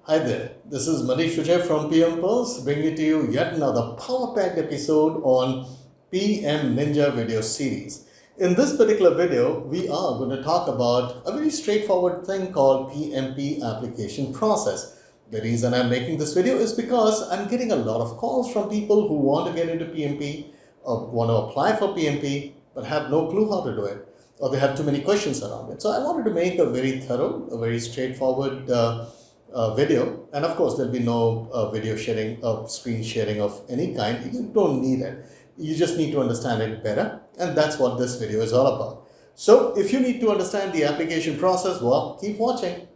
Hi there, this is Maneesh from PMP bringing to you yet another power-packed episode on PM Ninja video series. In this particular video, we are going to talk about a very straightforward thing called PMP application process. The reason I'm making this video is because I'm getting a lot of calls from people who want to get into PMP or want to apply for PMP but have no clue how to do it, or they have too many questions around it. So I wanted to make a very thorough, a very straightforward video, and of course there'll be no video sharing or screen sharing of any kind. You don't need it. You just need to understand it better, and that's what this video is all about. So if you need to understand the application process, well, keep watching.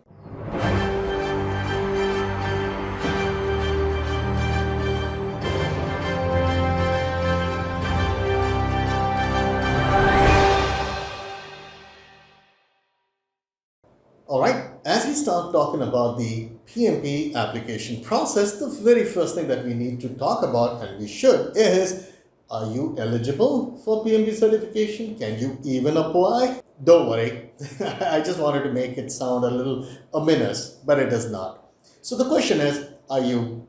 All right, as we start talking about the PMP application process, the very first thing that we need to talk about, and we should, is, are you eligible for PMP certification? Can you even apply? Don't worry, I just wanted to make it sound a little ominous, but it is not. So the question is, are you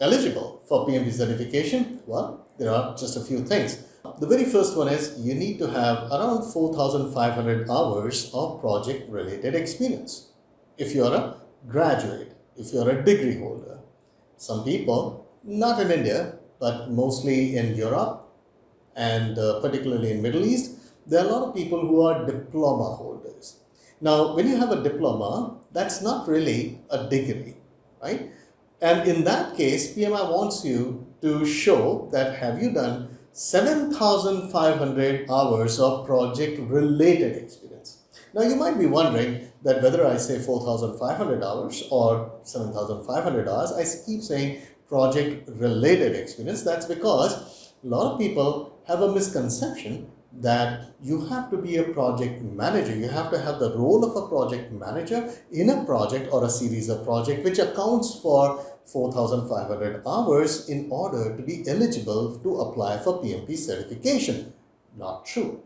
eligible for PMP certification? Well, there are just a few things. The very first one is you need to have around 4,500 hours of project-related experience. If you're a graduate, if you're a degree holder. Some people, not in India, but mostly in Europe and particularly in Middle East, there are a lot of people who are diploma holders. Now, when you have a diploma, that's not really a degree, right? And in that case, PMI wants you to show that have you done 7,500 hours of project-related experience. Now, you might be wondering that whether I say 4,500 hours or 7,500 hours, I keep saying project-related experience. That's because a lot of people have a misconception that you have to be a project manager. You have to have the role of a project manager in a project or a series of projects, which accounts for 4,500 hours in order to be eligible to apply for PMP certification. Not true.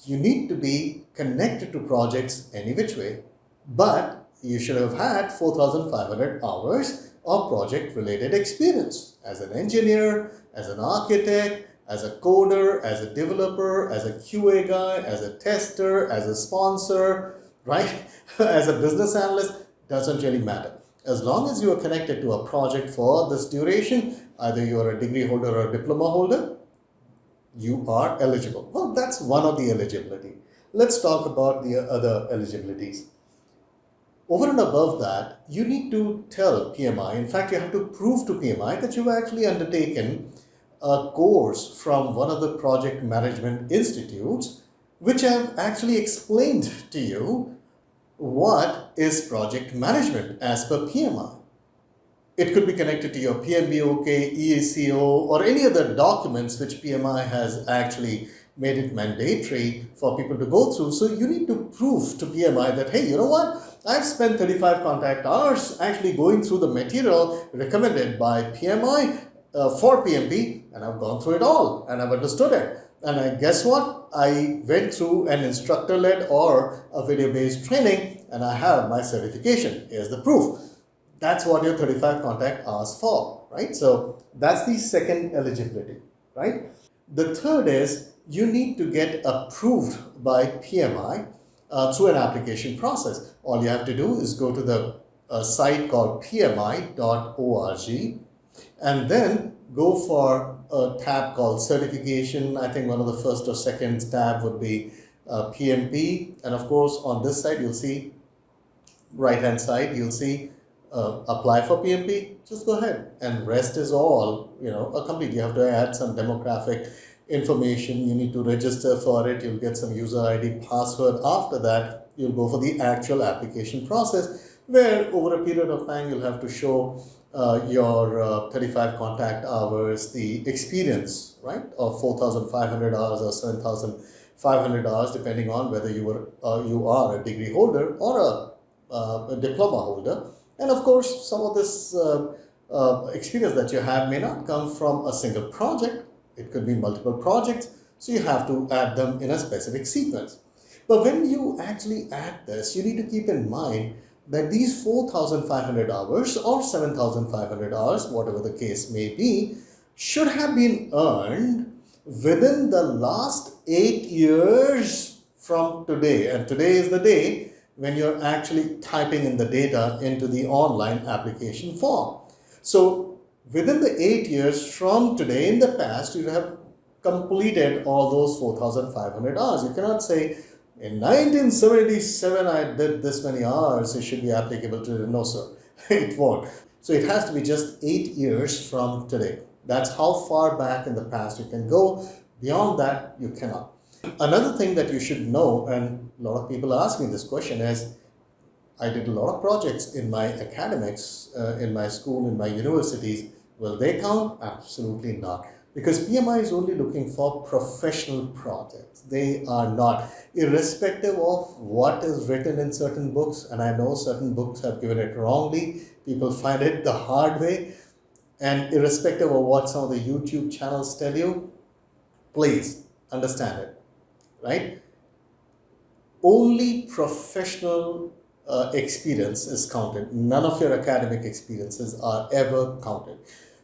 You need to be connected to projects any which way, but you should have had 4,500 hours of project-related experience as an engineer, as an architect, as a coder, as a developer, as a QA guy, as a tester, as a sponsor, right? As a business analyst, doesn't really matter. As long as you are connected to a project for this duration, either you are a degree holder or a diploma holder, you are eligible. Well, that's one of the eligibility. Let's talk about the other eligibilities. Over and above that, you need to tell PMI, in fact, you have to prove to PMI that you've actually undertaken a course from one of the project management institutes, which have actually explained to you what is project management as per PMI. It could be connected to your PMBOK, EACO, or any other documents which PMI has actually made it mandatory for people to go through. So you need to prove to PMI that, hey, you know what? I've spent 35 contact hours actually going through the material recommended by PMI for PMP, and I've gone through it all and I've understood it. And guess what? I went through an instructor-led or a video-based training and I have my certification. Here's the proof. That's what your 35 contact hours for, right? So that's the second eligibility, right? The third is you need to get approved by PMI through an application process. All you have to do is go to the site called pmi.org and then go for a tab called certification. I think one of the first or second tab would be PMP. And of course, on this side, you'll see right hand side, you'll see apply for PMP. Just go ahead, and rest is all, complete. You have to add some demographic information. You need to register for it. You'll get some user ID, password. After that, you'll go for the actual application process, where over a period of time, you'll have to show your 35 contact hours, the experience, right, of 4,500 hours or 7,500 hours, depending on whether you are a degree holder or a diploma holder. And of course, some of this experience that you have may not come from a single project. It could be multiple projects. So you have to add them in a specific sequence. But when you actually add this, you need to keep in mind that these 4,500 hours or 7,500 hours, whatever the case may be, should have been earned within the last 8 years from today. And today is the day when you're actually typing in the data into the online application form. So within the 8 years from today, in the past, you have completed all those 4,500 hours. You cannot say, in 1977, I did this many hours, it should be applicable to it. No, sir, it won't. So it has to be just 8 years from today. That's how far back in the past you can go. Beyond that, you cannot. Another thing that you should know, and a lot of people ask me this question, is I did a lot of projects in my academics, in my school, in my universities. Will they count? Absolutely not. Because PMI is only looking for professional projects. They are not. Irrespective of what is written in certain books, and I know certain books have given it wrongly, people find it the hard way, and irrespective of what some of the YouTube channels tell you, please understand it, right? Only professional experience is counted. None of your academic experiences are ever counted.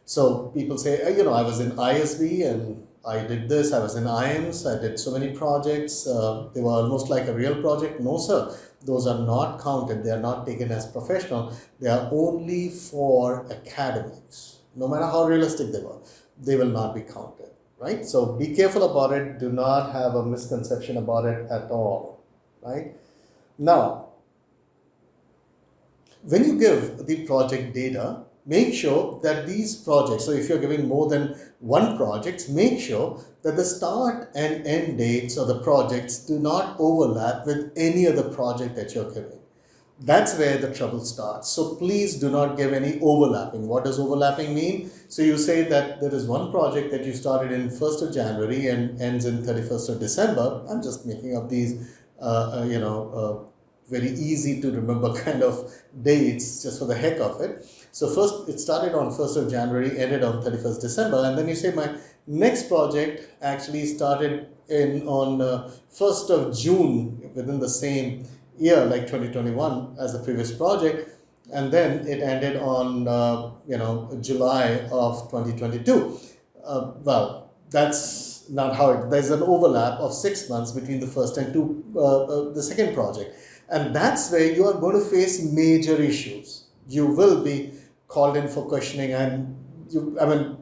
So people say, I was in ISB and I did this, I was in IIMS, I did so many projects, they were almost like a real project. No, sir, those are not counted. They are not taken as professional. They are only for academics. No matter how realistic they were, they will not be counted, right? So be careful about it. Do not have a misconception about it at all, right? Now, when you give the project data, make sure that these projects, so if you're giving more than one project, make sure that the start and end dates of the projects do not overlap with any other project that you're giving. That's where the trouble starts. So please do not give any overlapping. What does overlapping mean? So you say that there is one project that you started in 1st of January and ends in 31st of December. I'm just making up these, very easy to remember kind of dates just for the heck of it. So first it started on 1st of January, ended on 31st December, and then you say my next project actually started on 1st of June within the same year, like 2021 as the previous project, and then it ended on July of 2022. Well, that's not how it. There's an overlap of 6 months between the first and the second project, and that's where you are going to face major issues. You will be called in for questioning, and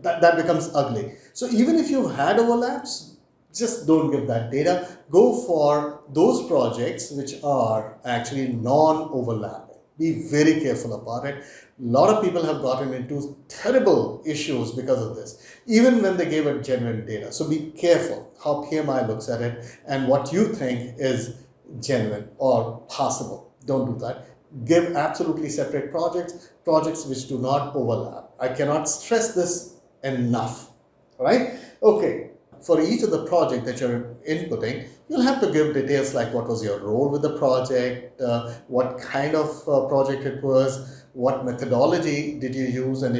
that becomes ugly. So even if you've had overlaps, just don't give that data. Go for those projects which are actually non-overlapping. Be very careful about it. A lot of people have gotten into terrible issues because of this, even when they gave it genuine data. So be careful how PMI looks at it and what you think is genuine or possible. Don't do that. Give absolutely separate projects which do not overlap. I cannot stress this enough, right? Okay, for each of the project that you're inputting, you'll have to give details like what was your role with the project, what kind of project it was, what methodology did you use, and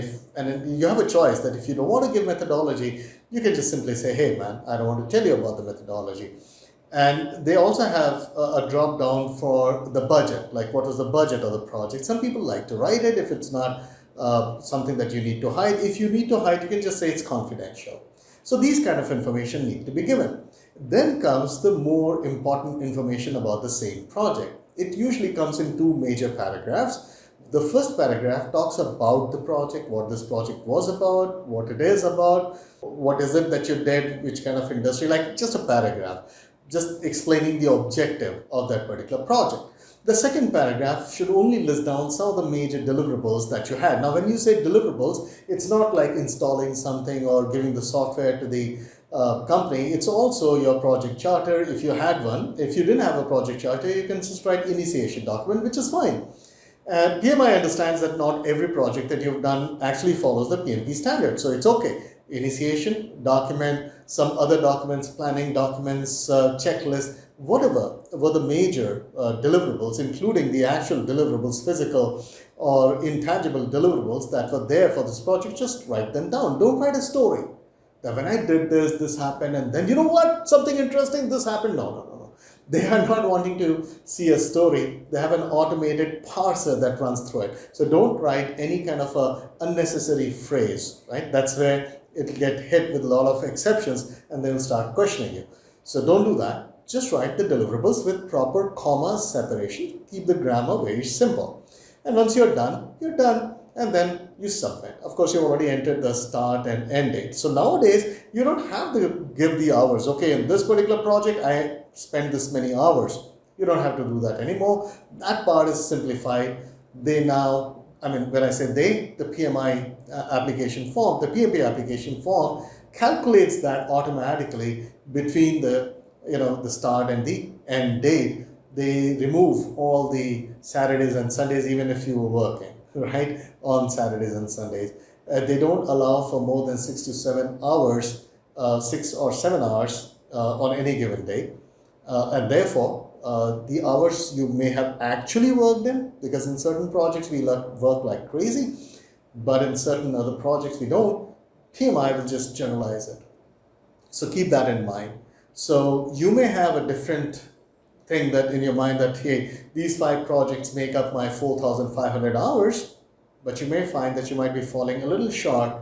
you have a choice that if you don't want to give methodology, you can just simply say, hey man, I don't want to tell you about the methodology. And they also have a drop down for the budget, like what was the budget of the project. Some people like to write it if it's not something that you need to hide. If you need to hide, you can just say it's confidential. So these kind of information need to be given. Then comes the more important information about the same project. It usually comes in two major paragraphs. The first paragraph talks about the project, what this project was about, what it is about, what is it that you did, which kind of industry, like just a paragraph, just explaining the objective of that particular project. The second paragraph should only list down some of the major deliverables that you had. Now, when you say deliverables, it's not like installing something or giving the software to the company. It's also your project charter, if you had one. If you didn't have a project charter, you can just write initiation document, which is fine. And PMI understands that not every project that you've done actually follows the PMP standard. So it's okay. Initiation, document, some other documents, planning documents, checklist, whatever were the major deliverables, including the actual deliverables, physical or intangible deliverables that were there for this project, just write them down. Don't write a story that when I did this, this happened, and then you know what, something interesting, this happened. No. They are not wanting to see a story. They have an automated parser that runs through it. So don't write any kind of a unnecessary phrase, right? That's where it'll get hit with a lot of exceptions and they will start questioning you. So don't do that. Just write the deliverables with proper comma separation. Keep the grammar very simple. And once you're done, and then you submit. Of course, you've already entered the start and end date. So nowadays, you don't have to give the hours. Okay, in this particular project, I spent this many hours. You don't have to do that anymore. That part is simplified. They now, when I say they, the PMI application form, the PMP application form calculates that automatically between the start and the end date. They remove all the Saturdays and Sundays, even if you were working, right, on Saturdays and Sundays. They don't allow for more than 6 to 7 hours, 6 or 7 hours on any given day. And therefore, the hours you may have actually worked in, because in certain projects we work like crazy, but in certain other projects we don't, PMI will just generalize it. So keep that in mind. So you may have a different thing that in your mind that, hey, these 5 projects make up my 4,500 hours, but you may find that you might be falling a little short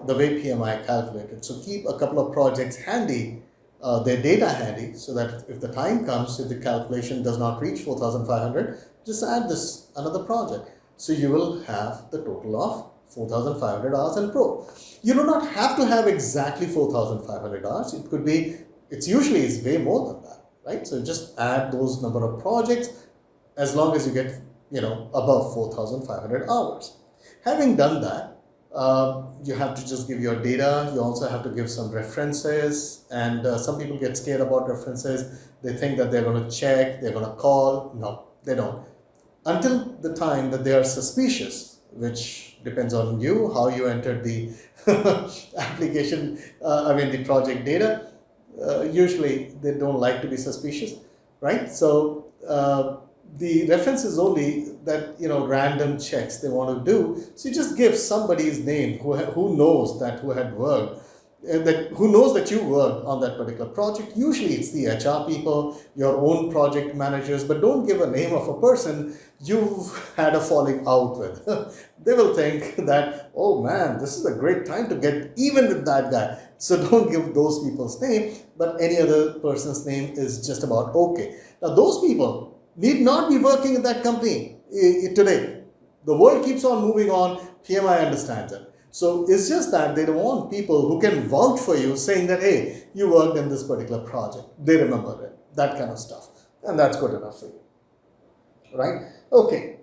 the way PMI calculated. So keep a couple of projects handy, their data handy, so that if the time comes, if the calculation does not reach 4,500, just add this another project. So you will have the total of 4,500 hours in Pro. You do not have to have exactly 4,500 hours. It could be, it's way more than that. Right? So just add those number of projects as long as you get, above 4,500 hours. Having done that, you have to just give your data. You also have to give some references, and some people get scared about references. They think that they're going to check, they're going to call. No, they don't. Until the time that they are suspicious, which depends on you, how you entered the application, the project data. Usually they don't like to be suspicious, right? So the reference is only that, random checks they want to do. So you just give somebody's name who knows that, who had worked, who knows that you worked on that particular project. Usually it's the HR people, your own project managers, but don't give a name of a person you've had a falling out with. They will think that, oh man, this is a great time to get even with that guy. So don't give those people's name, but any other person's name is just about okay. Now those people need not be working in that company today. The world keeps on moving on. PMI understands it. So it's just that they don't want people who can vouch for you saying that, hey, you worked in this particular project. They remember it, that kind of stuff. And that's good enough for you, right? Okay.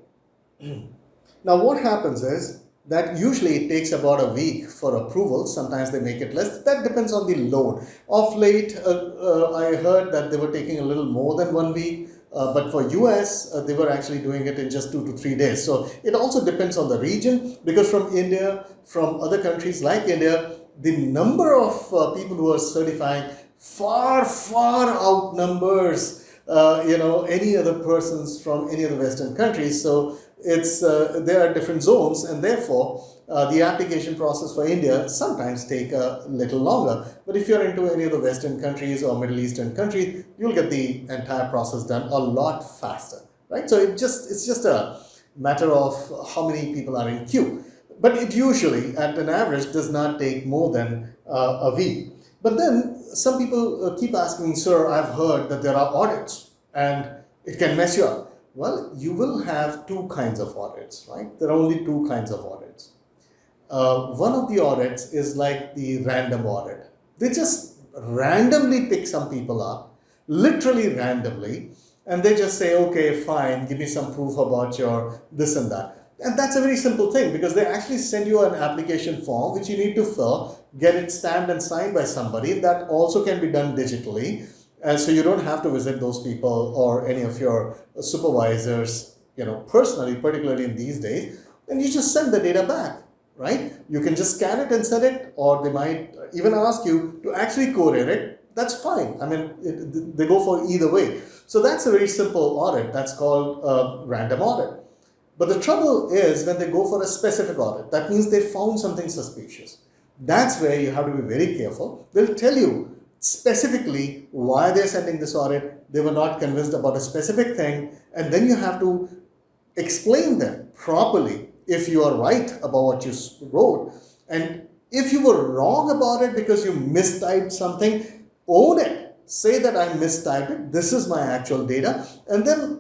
Now what happens is that usually it takes about a week for approval. Sometimes they make it less. That depends on the load. Of late, I heard that they were taking a little more than 1 week. But for US, they were actually doing it in just 2 to 3 days. So it also depends on the region, because from India, from other countries like India, the number of people who are certifying far outnumbers any other persons from any other Western countries. So it's there are different zones, and therefore the application process for India sometimes take a little longer. But if you're into any of the Western countries or Middle Eastern countries, you'll get the entire process done a lot faster, right? So it's just a matter of how many people are in queue. But it usually, at an average, does not take more than a week. But then some people keep asking, sir, I've heard that there are audits and it can mess you up. Well, you will have 2 kinds of audits, right? There are only 2 kinds of audits. One of the audits is like the random audit. They just randomly pick some people up, literally randomly, and they just say, okay, fine, give me some proof about your this and that. And that's a very simple thing, because they actually send you an application form which you need to fill, get it stamped and signed by somebody. That also can be done digitally. And so you don't have to visit those people or any of your supervisors, personally, particularly in these days. And you just send the data back, right? You can just scan it and send it, or they might even ask you to actually courier it. That's fine. They go for either way. So that's a very simple audit. That's called a random audit. But the trouble is when they go for a specific audit, that means they found something suspicious. That's where you have to be very careful. They'll tell you specifically why they're sending this audit. They were not convinced about a specific thing, and then you have to explain them properly if you are right about what you wrote. And if you were wrong about it because you mistyped something, own it. Say that I mistyped it. This is my actual data. And then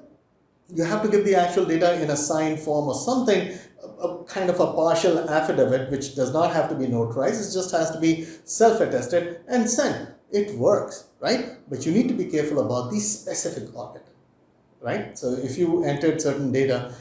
you have to give the actual data in a signed form or something, a kind of a partial affidavit, which does not have to be notarized. It just has to be self-attested and sent. It works, right? But you need to be careful about the specific audit, right? So if you entered certain data,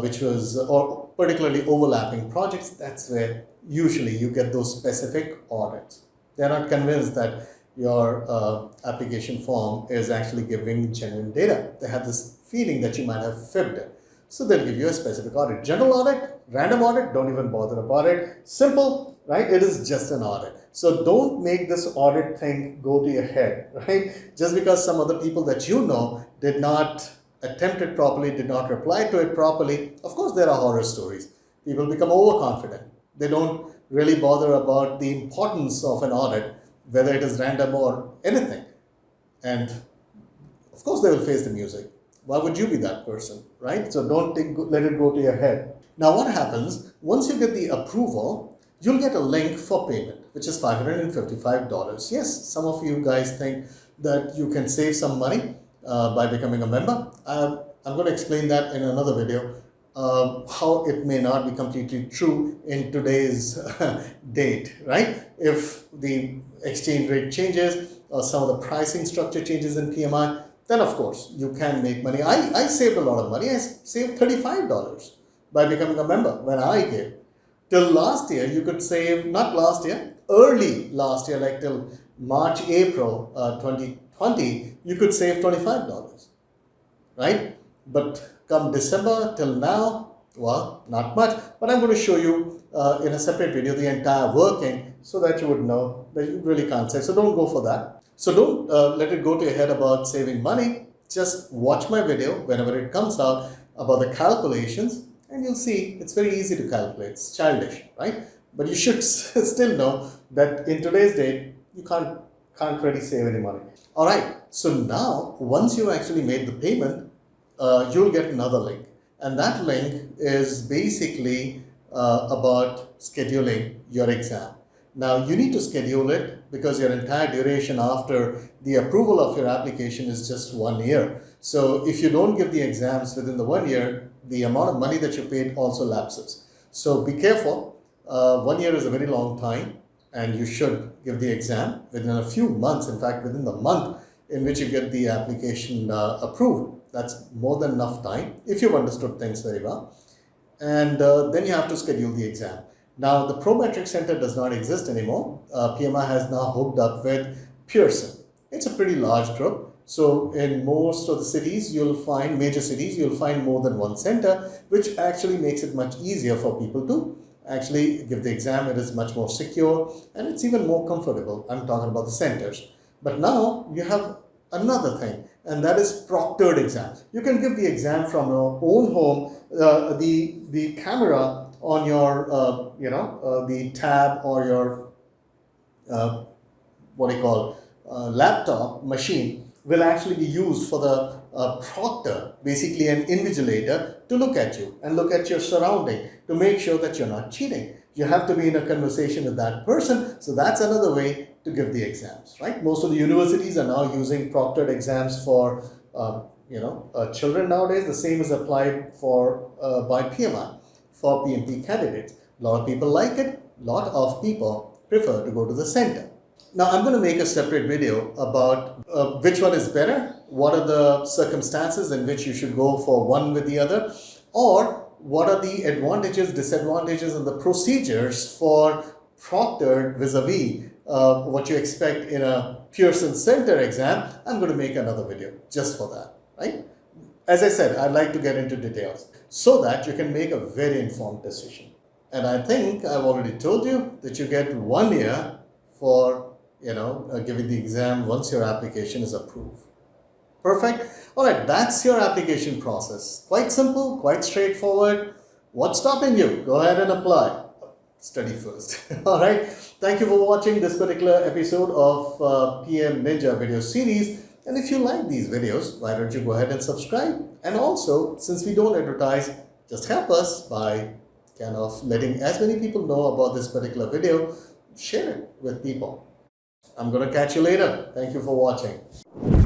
which was, or particularly overlapping projects, that's where usually you get those specific audits. They're not convinced that your application form is actually giving genuine data. They have this feeling that you might have fibbed it. So they'll give you a specific audit. General audit, random audit, don't even bother about it. Simple, right? It is just an audit. So don't make this audit thing go to your head, right? Just because some other people that you know did not attempt it properly, did not reply to it properly. Of course, there are horror stories. People become overconfident. They don't really bother about the importance of an audit, whether it is random or anything. And of course, they will face the music. Why would you be that person, right? So don't let it go to your head. Now, what happens, once you get the approval, you'll get a link for payment, which is $555. Yes, some of you guys think that you can save some money by becoming a member. I'm going to explain that in another video, how it may not be completely true in today's date, right? If the exchange rate changes or some of the pricing structure changes in PMI, then of course you can make money. I saved a lot of money. I saved $35 by becoming a member when I gave. Till last year, you could save, not last year, early last year, like till March, April 2020, you could save $25, right? But come December till now, well, not much. But I'm going to show you in a separate video the entire working so that you would know that you really can't save. So don't go for that. So don't let it go to your head about saving money. Just watch my video whenever it comes out about the calculations, and you'll see it's very easy to calculate. It's childish, right? But you should still know that in today's date, you can't really save any money. All right. So now, once you actually made the payment, you'll get another link. And that link is basically about scheduling your exam. Now, you need to schedule it because your entire duration after the approval of your application is just 1 year. So if you don't give the exams within the 1 year, the amount of money that you paid also lapses. So be careful. 1 year is a very long time, and you should give the exam within a few months. In fact, within the month in which you get the application approved. That's more than enough time if you've understood things very well. And then you have to schedule the exam. Now, the Prometric Center does not exist anymore. PMI has now hooked up with Pearson. It's a pretty large group. So in most of the cities, major cities, you'll find more than one center, which actually makes it much easier for people to actually give the exam. It is much more secure and it's even more comfortable. I'm talking about the centers. But now you have another thing, and that is proctored exams. You can give the exam from your own home. The camera on your, the tab or your, laptop machine will actually be used for the proctor, basically an invigilator, to look at you and look at your surrounding to make sure that you're not cheating. You have to be in a conversation with that person. So that's another way to give the exams, right? Most of the universities are now using proctored exams for, children nowadays. The same is applied for by PMI. For PMP candidates. A lot of people like it. A lot of people prefer to go to the center. Now, I'm going to make a separate video about which one is better, what are the circumstances in which you should go for one with the other, or what are the advantages, disadvantages, and the procedures for proctored vis-a-vis what you expect in a Pearson Center exam. I'm going to make another video just for that, right? As I said, I'd like to get into details so that you can make a very informed decision. And I think I've already told you that you get 1 year for, giving the exam once your application is approved. Perfect. All right, that's your application process. Quite simple, quite straightforward. What's stopping you? Go ahead and apply. study first. All right. Thank you for watching this particular episode of PM Ninja video series. And if you like these videos, why don't you go ahead and subscribe? And also, since we don't advertise, just help us by kind of letting as many people know about this particular video. Share it with people. I'm going to catch you later. Thank you for watching.